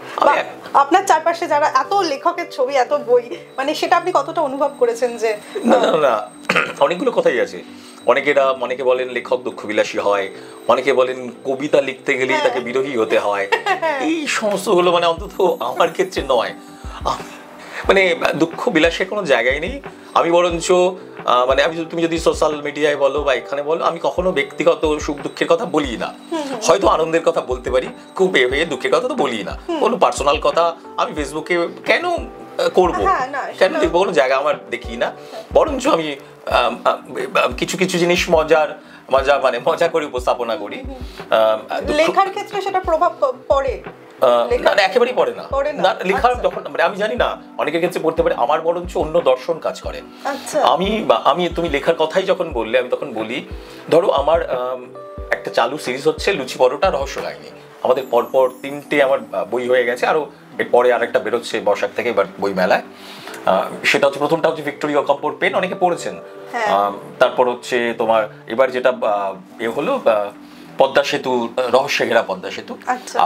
আপনার চারপাশে যারা এত লেখকের ছবি, এত বই, মানে সেটা আপনি কতটা অনুভব করেছেন? যে না, অনেকগুলো কথাই আছে। অনেকে বলেন লেখক দুঃখ বিলাসী হয়, অনেকে বলেন কবিতা লিখতে গেলেই তাকে বিরোহী হতে হয়। এই সমস্ত হলো, মানে অন্তত আমার ক্ষেত্রে নয়, মানে দুঃখ বিলাসের কোনো জায়গায় নেই। আমি বরঞ্চ মানে তুমি যদি সোশ্যাল মিডিয়ায় বলো বা এখানে বলো, আমি কখনো ব্যক্তিগত সুখ দুঃখের কথা বলি না। হয়তো আনন্দের কথা বলতে পারি, খুব দুঃখের কথা তো বলি না। কোনো পার্সোনাল কথা আমি ফেসবুকে কেন করবো, কেন দেখবো, কোনো জায়গা আমার দেখি না। বরঞ্চ আমি কিছু কিছু জিনিস মজা করে উপস্থাপনা করি। লেখার ক্ষেত্রে সেটা প্রভাব পড়ে? না, একেবারেই পড়ে না। লেখার যখন, মানে আমি জানি না, অনেকের ক্ষেত্রে পড়তে পারে, আমার বরঞ্চ অন্য দর্শন কাজ করে। আমি তুমি লেখার কথাই যখন বললে, আমি তখন বলি, ধরো আমার একটা চালু সিরিজ হচ্ছে লুচি পরোটা রহস্য কাহিনী। আমাদের পরপর 3টে আমার বই হয়ে গেছে, আরো এরপরে আরেকটা বেরোচ্ছে বর্ষার থেকে এবার বই মেলায়। সেটা হচ্ছে, প্রথমটা হচ্ছে ভিক্টোরিয়া কাপুর পেন, অনেকে পড়েছেন। তারপর হচ্ছে তোমার এবার যেটা হলো পদ্মা সেতু, রহস্যে ঘেরা পদ্মা সেতু,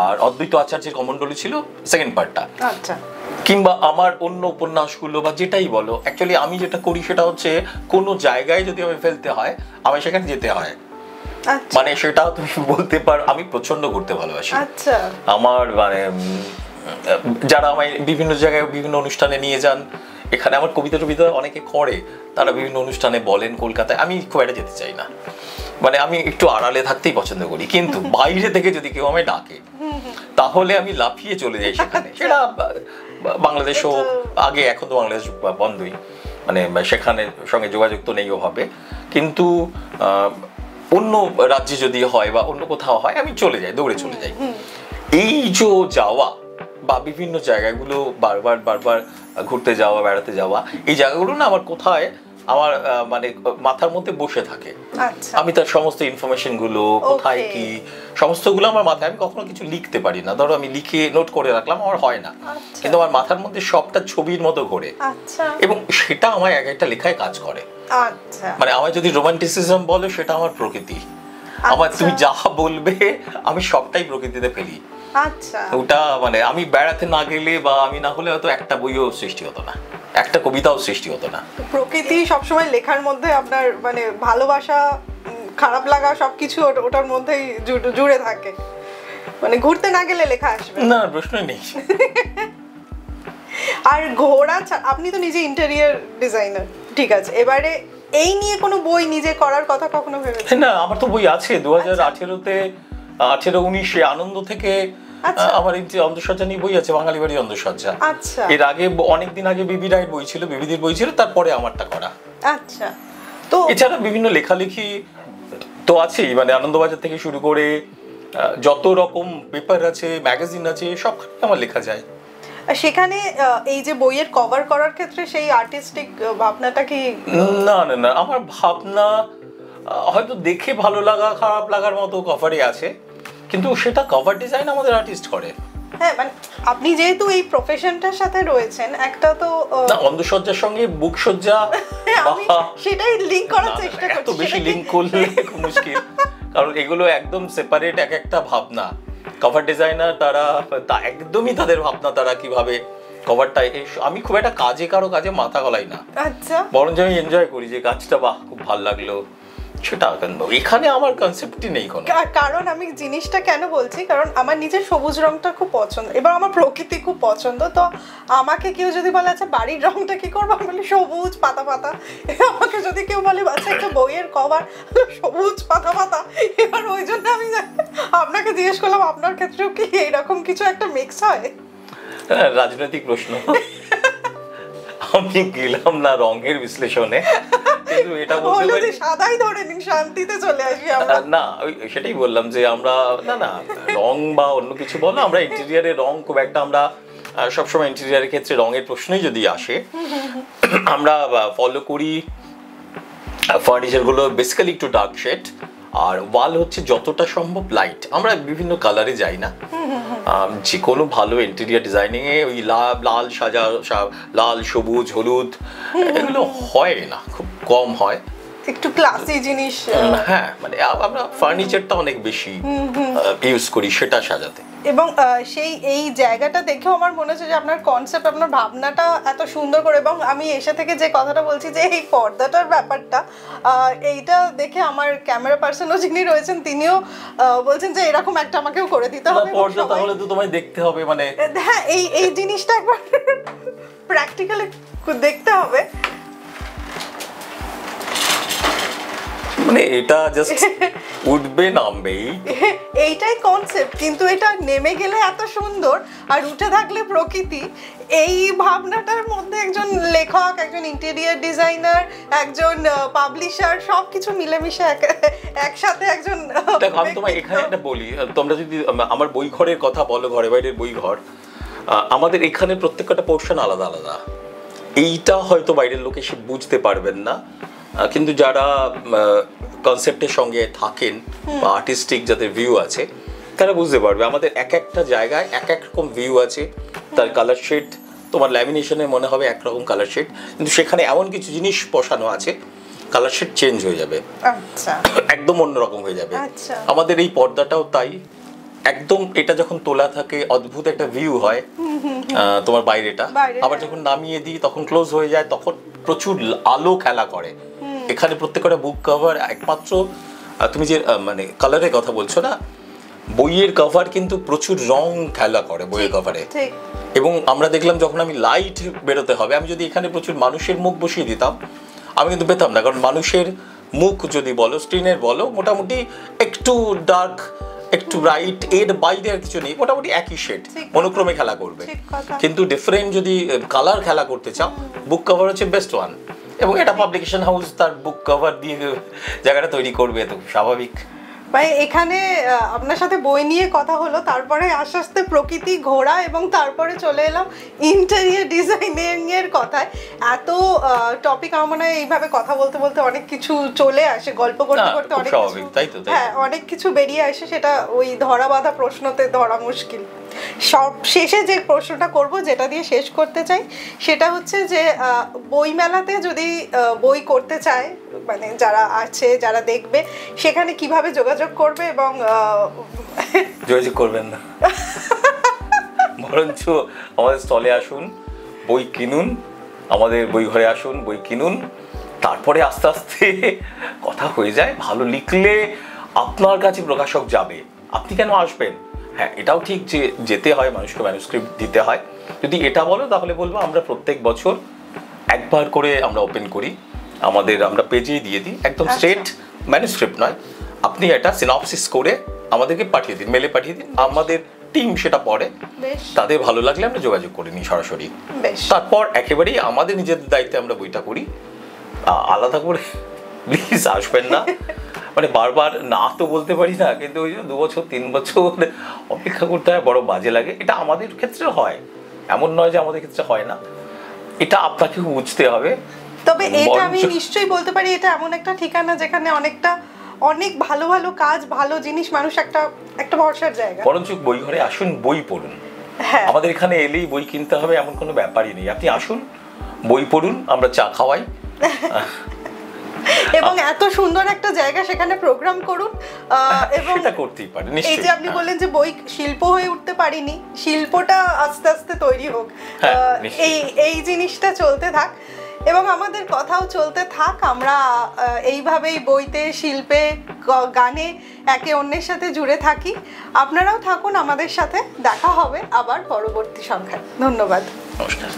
আর অদ্বৈত আচার্যের কমণ্ডলী ছিল সেকেন্ড পার্টটা। কিংবা আমার অন্য উপন্যাসগুলো বা যেটাই বলো, অ্যাকচুয়ালি আমি যেটা করি সেটা হচ্ছে, কোনো জায়গায় যদি আমি ফেলতে হয়, আমি সেখানে যেতে হয়। মানে সেটা তুমি বলতে পারো, আমি প্রচন্ড ঘুরতে ভালোবাসি। আমার মানে যারা আমায় বিভিন্ন জায়গায় বিভিন্ন অনুষ্ঠানে নিয়ে যান, এখানে আমার কবিতা টবিতা অনেকে করে, তারা বিভিন্ন অনুষ্ঠানে বলেন কলকাতায়, আমি খুব একটা যেতে চাই না। মানে আমি একটু আড়ালে থাকতেই পছন্দ করি, কিন্তু বাইরে থেকে যদি কেউ আমায় ডাকে তাহলে আমি লাফিয়ে চলে যাই সেখানে। সেটা বাংলাদেশ হোক, আগে, এখন তো বাংলাদেশ বন্ধই, মানে সেখানে সঙ্গে যোগাযোগ তো নেই ওভাবে। কিন্তু অন্য রাজ্যে যদি হয় বা অন্য কোথাও হয়, আমি চলে যাই, দৌড়ে চলে যাই। এই যে যাওয়া বা বিভিন্ন জায়গাগুলো বারবার ঘুরতে যাওয়া, বেড়াতে যাওয়া, এই জায়গাগুলো না আমার কোথায় আমার মানে মাথার মধ্যে বসে থাকে। আচ্ছা, আমি তার সমস্ত ইনফরমেশন গুলো কোথায় কি সমস্তগুলো আমার মাথায়, আমি কখনো কিছু লিখতে পারি না, ধরো আমি লিখে নোট করে রাখলাম, আমার হয় না, কিন্তু আমার মাথার মধ্যে সবটা ছবির মতো ঘোরে। আচ্ছা, এবং সেটা আমার এক একটা লেখায় কাজ করে। আচ্ছা, মানে আমার যদি রোমান্টিসিজম বলো, সেটা আমার প্রকৃতি। আমার তুমি যা বলবে আমি সবটাই প্রকৃতিতে ফেলি। আচ্ছা, ওটা মানে আমি বেড়াতে না গেলে বা আমি না হলে হয়তো একটা বইও সৃষ্টি হতো না, একটা কবিতাও সৃষ্টি হতো না। প্রকৃতি সবসময় লেখার মধ্যে আপনার মানে ভালোবাসা, খারাপ লাগা সবকিছু ওটার মধ্যেই জুড়ে থাকে, মানে ঘুরতে না গেলে লেখা আসবে না, প্রশ্নই নেই। আর ঘোড়া আপনি তো নিজে ইন্টেরিয়র ডিজাইনার, ঠিক আছে, এবারে এই নিয়ে কোনো বই নিজে করার কথা কখনো ভেবেছেন? না, আমার তো বই আছে 2018-তে, 18-19-এ আনন্দ থেকে আমার এই যে অন্তঃসজ্জা নিয়ে বই আছে, বাঙালি বাড়ি অন্তঃসজ্জা। আচ্ছা, এর আগে অনেকদিন আগে বিবি রায়ের বই ছিল, বিবিদির বই ছিল, তারপরে আমারটা করা। আচ্ছা, তো এছাড়া বিভিন্ন লেখালেখি তো আছেই, মানে আনন্দবাজার থেকে শুরু করে যত রকম পেপার আছে, ম্যাগাজিন আছে, সবখানে আমার লেখা যায়। সেখানে এই যে বইয়ের কভার করার ক্ষেত্রে সেই আর্টিস্টিক ভাবনাটা কি? না না না, আমার ভাবনা হয়তো দেখে ভালো লাগা খারাপ লাগার মতো কভারই আছে, কিন্তু সেটা কভার ডিজাইন আমাদের আর্টিস্ট করে। হ্যাঁ, মানে আপনি যেহেতু এই প্রফেশনটার সাথে রয়েছেন, একটা তো না, অন্ধসজ্জার সঙ্গে বুকসজ্জা আমি সেটাই লিংক করার চেষ্টা করছি। এত বেশি লিংক করলে খুব মুশকিল, কারণ এগুলো একদম সেপারেট এক একটা ভাবনা। কভার ডিজাইনার তারা একদমই তাদের ভাবনা, তারা কিভাবে কভারটা, আমি খুব একটা কারো কাজে মাথা গলাই না। আচ্ছা, বরঞ্চ আমি এনজয় করি যে কাজটা বাহ খুব ভালো লাগলো, সেটা এখানে আমার কনসেপ্টই নেই কোনো। কারণ আমি জিনিসটা কেন বলছি, কারণ আমার নিজের সবুজ রংটা খুব পছন্দ, এবার আমার প্রকৃতি খুব পছন্দ, তো আমাকে কেউ যদি বলে আচ্ছা বাড়ির রংটা কি করবো, আমি বলি সবুজ পাতা পাতা। আমাকে যদি কেউ বলে আচ্ছা একটা বইয়ের কভার, সবুজ পাতা পাতা। এবার ওই জন্য আমি আপনাকে জিজ্ঞেস করলাম আপনার ক্ষেত্রেও কি এইরকম কিছু একটা মিক্স হয়? রাজনৈতিক প্রশ্ন, আমি গেলাম না রঙের বিশ্লেষণে, কিন্তু এটা বলতে পারি সাদাই ধরে নিন, শান্তিতে চলে আসি আমরা। না, সেটাই বললাম যে আমরা না রং বা অন্য কিছু বলো, আমরা ইন্টেরিয়ারে রং খুব একটা, আমরা সবসময় ইন্টেরিয়ারের ক্ষেত্রে রঙের প্রশ্নই যদি আসে, আমরা ফলো করি ফার্নিচার গুলো বেসিক্যালি একটু ডার্ক শেড, আর ওয়াল হচ্ছে যতটা সম্ভব লাইট। আমরা বিভিন্ন কালারে যাই না, যে কোনো ভালো ইন্টেরিয়ার ডিজাইনিং এ ওই লাল সাজা, লাল সবুজ হলুদ এগুলো হয় না, খুব কম হয়, একটু ক্লাসি জিনিস। হ্যাঁ, মানে আমরা ফার্নিচারটা অনেক বেশি ইউজ করি সেটা সাজাতে। এবং সেই এই জায়গাটা দেখেও আমার মনে হচ্ছে যে আপনার কনসেপ্ট, আপনার ভাবনাটা এত সুন্দর করে, এবং আমি এসে থেকে যে কথাটা বলছি যে এই পর্দাটার ব্যাপারটা, এইটা দেখে আমার ক্যামেরা পার্সনও যিনি রয়েছেন তিনিও বলছেন যে এরকম একটা আমাকেও করে দিতে হবে। পর্দা তাহলে তো তোমায় দেখতে হবে, মানে হ্যাঁ, এই জিনিসটা একবার প্র্যাকটিক্যালি দেখতে হবে। মানে এটা জাস্ট উঠবে নামবে, এইটাই কনসেপ্ট, কিন্তু এটা নেমে গেলে এত সুন্দর আর উঠে থাকলে প্রকৃতি। এই ভাবনাটার মধ্যে একজন লেখক, একজন ইন্টেরিয়র ডিজাইনার, একজন পাবলিশার, সবকিছু মিলেমিশে একসাথে একজন। দেখো, আমি তোমায় এখানে একটা বলি, তোমরা যদি আমার বই ঘরের কথা বলো, ঘরে বাইরের বই ঘর, আমাদের এখানে প্রত্যেকটা পোর্শন আলাদা আলাদা। এইটা হয়তো বাইরের লোক এসে বুঝতে পারবেন না, কিন্তু যারা কনসেপ্টের সঙ্গে থাকেন বা আর্টিস্টিক যাদের ভিউ আছে তারা বুঝতে পারবে। আমাদের এক একটা জায়গায় এক এক রকম ভিউ আছে, তার কালার শেড, তোমার ল্যামিনেশনে মনে হবে একরকম কালার শেড, কিন্তু সেখানে এমন কিছু জিনিস বসানো আছে কালার শেড চেঞ্জ হয়ে যাবে, আচ্ছা, একদম অন্যরকম হয়ে যাবে। আচ্ছা, আমাদের এই পর্দাটাও তাই, একদম এটা যখন তোলা থাকে অদ্ভুত একটা ভিউ হয় তোমার বাইরেটা, আবার যখন নামিয়ে দিই তখন ক্লোজ হয়ে যায়, তখন প্রচুর আলো খেলা করে। এখানে প্রত্যেকটা বুক কভার একমাত্র তুমি যে মানে কালারের কথা বলছো না, বইয়ের কভার কিন্তু প্রচুর রং খেলা করে বইয়ের কভারে। এবং আমরা দেখলাম যখন আমি লাইট বেরোতে হবে, আমি যদি এখানে প্রচুর মানুষের মুখ বসিয়ে দিতাম আমি কিন্তু পেতাম না, কারণ মানুষের মুখ যদি বলো, স্ক্রিনের বলো, মোটামুটি একটু ডার্ক একটু ব্রাইট, এর বাইরে আর কিছু নেই, মোটামুটি একই শেড মনোক্রমে খেলা করবে। কিন্তু ডিফারেন্ট যদি কালার খেলা করতে চাও, বুক কভার হচ্ছে বেস্ট ওয়ান, এবং এটা পাবলিকেশন হাউস তার বুক কভার দিয়ে জায়গাটা তৈরি করবে, তো স্বাভাবিক। মানে এখানে আপনার সাথে বই নিয়ে কথা হলো, তারপরে আস্তে আস্তে প্রকৃতি, ঘোড়া, এবং তারপরে চলে এলাম ইন্টেরিয়র ডিজাইনিং এর কথায়। এত টপিক আমার মনে হয় এইভাবে কথা বলতে বলতে অনেক কিছু চলে আসে, গল্প করতে করতে অনেক কিছু, হ্যাঁ অনেক কিছু বেরিয়ে আসে, সেটা ওই ধরা বাঁধা প্রশ্নতে ধরা মুশকিল। সব শেষে যে প্রশ্নটা করব, যেটা দিয়ে শেষ করতে চাই, সেটা হচ্ছে যে বই মেলাতে যদি বই করতে চায়, মানে যারা আছে, যারা দেখবে, সেখানে কিভাবে যোগাযোগ করবে? এবং যোগাযোগ করবেন না, বরঞ্চ আমাদের স্টলে আসুন, বই কিনুন, আমাদের বই ঘরে আসুন, বই কিনুন, তারপরে আস্তে আস্তে কথা হয়ে যায়। ভালো লিখলে আপনার কাছে প্রকাশক যাবে, আপনি কেন আসবেন? হ্যাঁ, এটাও ঠিক যে যেতে হয়, মানুষকে ম্যানুস্ক্রিপ্ট দিতে হয়। যদি এটা বলো তাহলে বলবো আমরা প্রত্যেক বছর একবার করে আমরা ওপেন করি, আমরা পেজেই দিয়ে দিই, একদম স্ট্রেট ম্যানুস্ক্রিপ্ট নয়, আপনি এটা সিনপসিস করে আমাদেরকে পাঠিয়ে দিন, মেলে পাঠিয়ে দিন, আমাদের টিম সেটা পড়ে, তাদের ভালো লাগলে আমরা যোগাযোগ করে নিই সরাসরি। তারপর একেবারেই আমাদের নিজেদের দায়িত্বে আমরা বইটা করি, আলাদা করে প্লিজ আসবেন না। মানে বারবার না তো বলতে পারি না, কিন্তু ওই 2 বছর 3 বছর অপেক্ষা করতে হয়, বড় বাজে লাগে। এটা আমাদের ক্ষেত্রে হয়, এমন নয় যে আমাদের ক্ষেত্রে হয় না, এটা আপনাকে বুঝতে হবে। তবে এটা আমি নিশ্চয়ই বলতে পারি, এটা এমন একটা ঠিকানা যেখানে অনেক ভালো ভালো কাজ, ভালো জিনিস, মানুষ একটা ভরসার জায়গা। বরঞ্চ বই ঘরে আসুন, বই পড়ুন। আমাদের এখানে এলেই বই কিনতে হবে এমন কোনো ব্যাপারই নেই, আপনি আসুন, বই পড়ুন, আমরা চা খাওয়াই, এবং এত সুন্দর একটা জায়গা, সেখানে প্রোগ্রাম করুন। এবং এটা করতেই পারে নিশ্চয়ই। এই যে আপনি বললেন যে বই শিল্প হয়ে উঠতে পারিনি, শিল্পটা আস্তে আস্তে তৈরি হোক, এই জিনিসটা চলতে থাক, এবং আমাদের কথাও চলতে থাক। আমরা এইভাবেই বইতে, শিল্পে, গানে একে অন্যের সাথে জুড়ে থাকি। আপনারাও থাকুন আমাদের সাথে, দেখা হবে আবার পরবর্তী সংখ্যায়। ধন্যবাদ, নমস্কার।